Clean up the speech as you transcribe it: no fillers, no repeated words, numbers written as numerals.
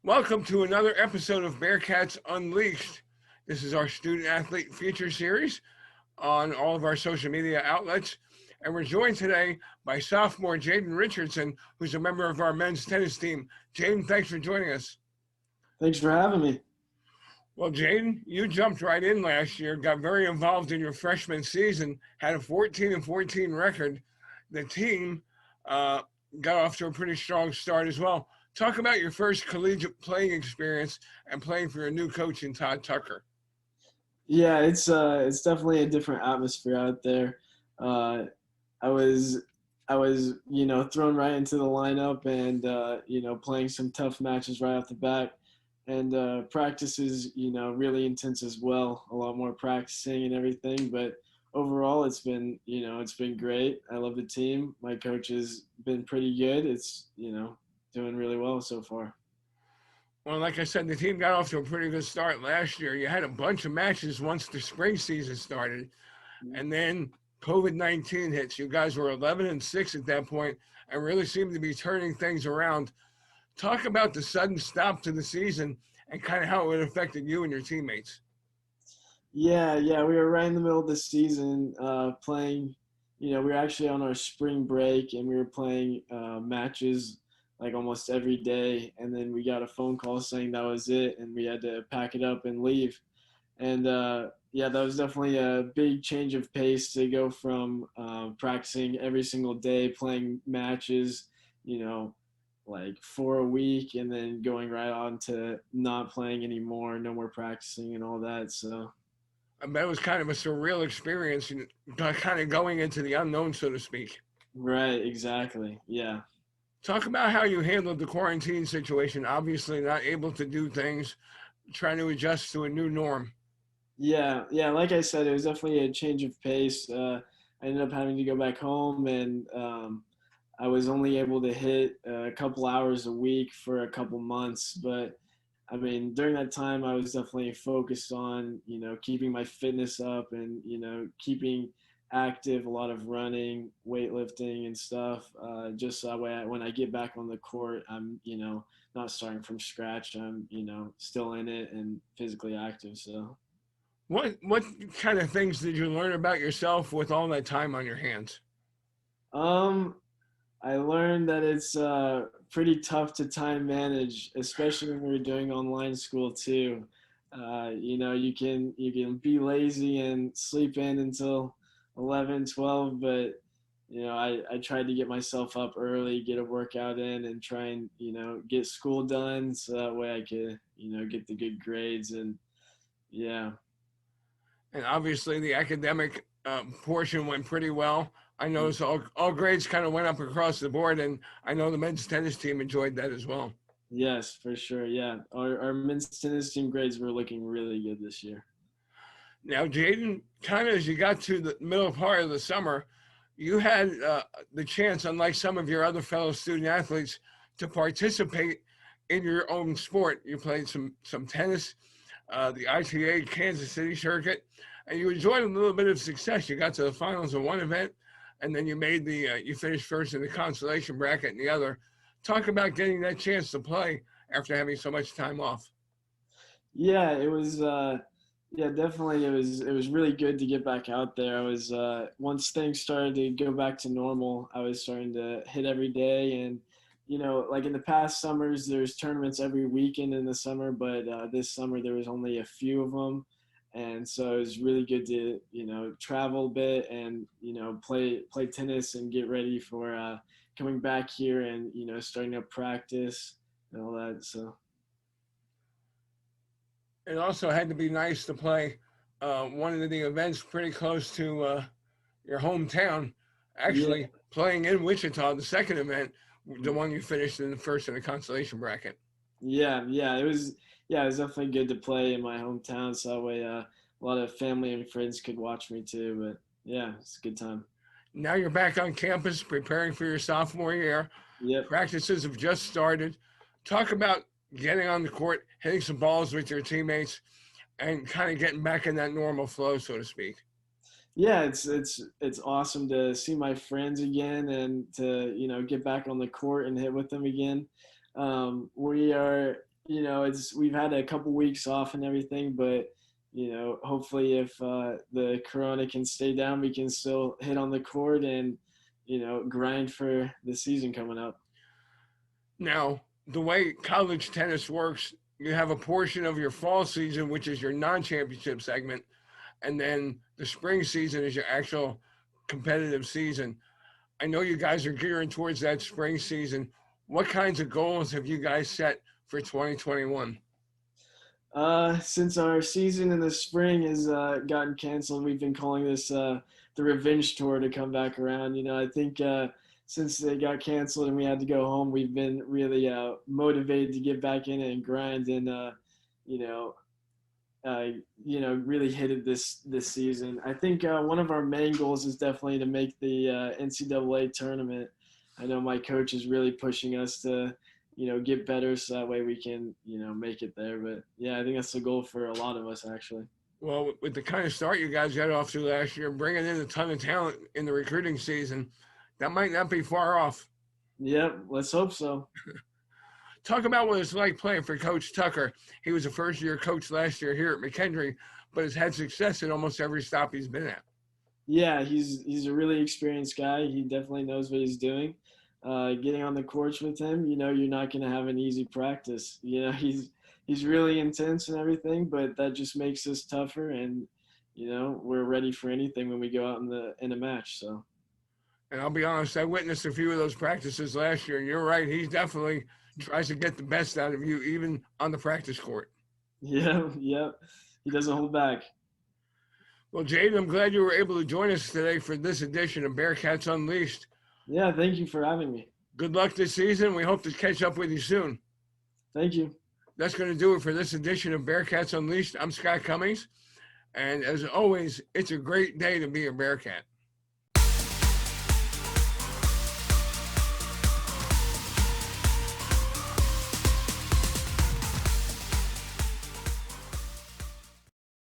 Welcome to another episode of Bearcats Unleashed. This is our student athlete feature series on all of our social media outlets. And we're joined today by sophomore Jaydn Richardson, who's a member of our men's tennis team. Jaydn, thanks for joining us. Thanks for having me. Well, Jaydn, you jumped right in last year, got very involved in your freshman season, had a 14-14 record. The team got off to a pretty strong start as well. Talk about your first collegiate playing experience and playing for your new coach in Todd Tucker. Yeah, it's definitely a different atmosphere out there. Uh, I was thrown right into the lineup and playing some tough matches right off the bat. And practice is really intense as well. A lot more practicing and everything, but overall it's been great. I love the team. My coach has been pretty good. It's doing really well so far. Well, like I said, the team got off to a pretty good start last year. You had a bunch of matches once the spring season started, and then COVID-19 hits. You guys were 11-6 at that point and really seemed to be turning things around. Talk about the sudden stop to the season and kind of how it affected you and your teammates. Yeah, we were right in the middle of the season playing. We were actually on our spring break and we were playing matches like almost every day. And then we got a phone call saying that was it and we had to pack it up and leave. And yeah, that was definitely a big change of pace to go from practicing every single day, playing matches, you know, like for a week, and then going right on to not playing anymore, no more practicing and all that. So I bet it was kind of a surreal experience, kind of going into the unknown, so to speak. right, exactly. Yeah. Talk about how you handled the quarantine situation. Obviously, not able to do things, trying to adjust to a new norm. Yeah. Like I said, it was definitely a change of pace. I ended up having to go back home, and I was only able to hit a couple hours a week for a couple months. But I mean, during that time, I was definitely focused on keeping my fitness up and keeping active, a lot of running, weightlifting, and stuff. Just so that way, when I get back on the court, I'm not starting from scratch. I'm still in it and physically active. So. What kind of things did you learn about yourself with all that time on your hands? Um, I learned that it's pretty tough to time manage, especially when we're doing online school too. You can be lazy and sleep in until 11, 12, but I tried to get myself up early, get a workout in, and try and get school done so that way I could get the good grades and yeah. And obviously, the academic portion went pretty well. I noticed all grades kind of went up across the board, and I know the men's tennis team enjoyed that as well. Yes, for sure. Yeah, our men's tennis team grades were looking really good this year. Now, Jaydn, kind of as you got to the middle part of the summer, you had the chance, unlike some of your other fellow student athletes, to participate in your own sport. You played some tennis, the ITA Kansas City circuit, and you enjoyed a little bit of success. You got to the finals of one event, and then you finished first in the consolation bracket in the other. Talk about getting that chance to play after having so much time off. Yeah, it was. Yeah, definitely. It was really good to get back out there. I was once things started to go back to normal, I was starting to hit every day, and like in the past summers, there's tournaments every weekend in the summer, but this summer there was only a few of them, and so it was really good to travel a bit and play tennis and get ready for coming back here and starting to practice and all that. So. It also had to be nice to play one of the events pretty close to your hometown. Yeah, Actually, playing in Wichita, the second event, the one you finished in the first in the consolation bracket. yeah. It was definitely good to play in my hometown, so that way a lot of family and friends could watch me too. But yeah, it's a good time. Now you're back on campus preparing for your sophomore year. Yep. Practices have just started. Talk about getting on the court, hitting some balls with your teammates, and kind of getting back in that normal flow, so to speak. Yeah, it's awesome to see my friends again and to get back on the court and hit with them again. We are we've had a couple weeks off and everything, but hopefully if the corona can stay down, we can still hit on the court and grind for the season coming up. Now, the way college tennis works, you have a portion of your fall season, which is your non-championship segment, and then the spring season is your actual competitive season. I know you guys are gearing towards that spring season. What kinds of goals have you guys set for 2021? Since our season in the spring has gotten canceled, we've been calling this the revenge tour to come back around. I think since they got canceled and we had to go home, we've been really motivated to get back in and grind and you know really hit it this season. I think one of our main goals is definitely to make the NCAA tournament. I know my coach is really pushing us to get better so that way we can make it there. But yeah, I think that's the goal for a lot of us actually. Well, with the kind of start you guys got off to last year, bringing in a ton of talent in the recruiting season, that might not be far off. Yep, let's hope so. Talk about what it's like playing for Coach Tucker. He was a first-year coach last year here at McKendree, but has had success at almost every stop he's been at. Yeah, he's a really experienced guy. He definitely knows what he's doing. Getting on the courts with him, you're not going to have an easy practice. He's really intense and everything, but that just makes us tougher, and we're ready for anything when we go out in a match. So. And I'll be honest, I witnessed a few of those practices last year, and you're right. He definitely tries to get the best out of you, even on the practice court. Yeah, yeah. He doesn't hold back. Well, Jaydn, I'm glad you were able to join us today for this edition of Bearcats Unleashed. Yeah, thank you for having me. Good luck this season. We hope to catch up with you soon. Thank you. That's going to do it for this edition of Bearcats Unleashed. I'm Scott Cummings, and as always, it's a great day to be a Bearcat.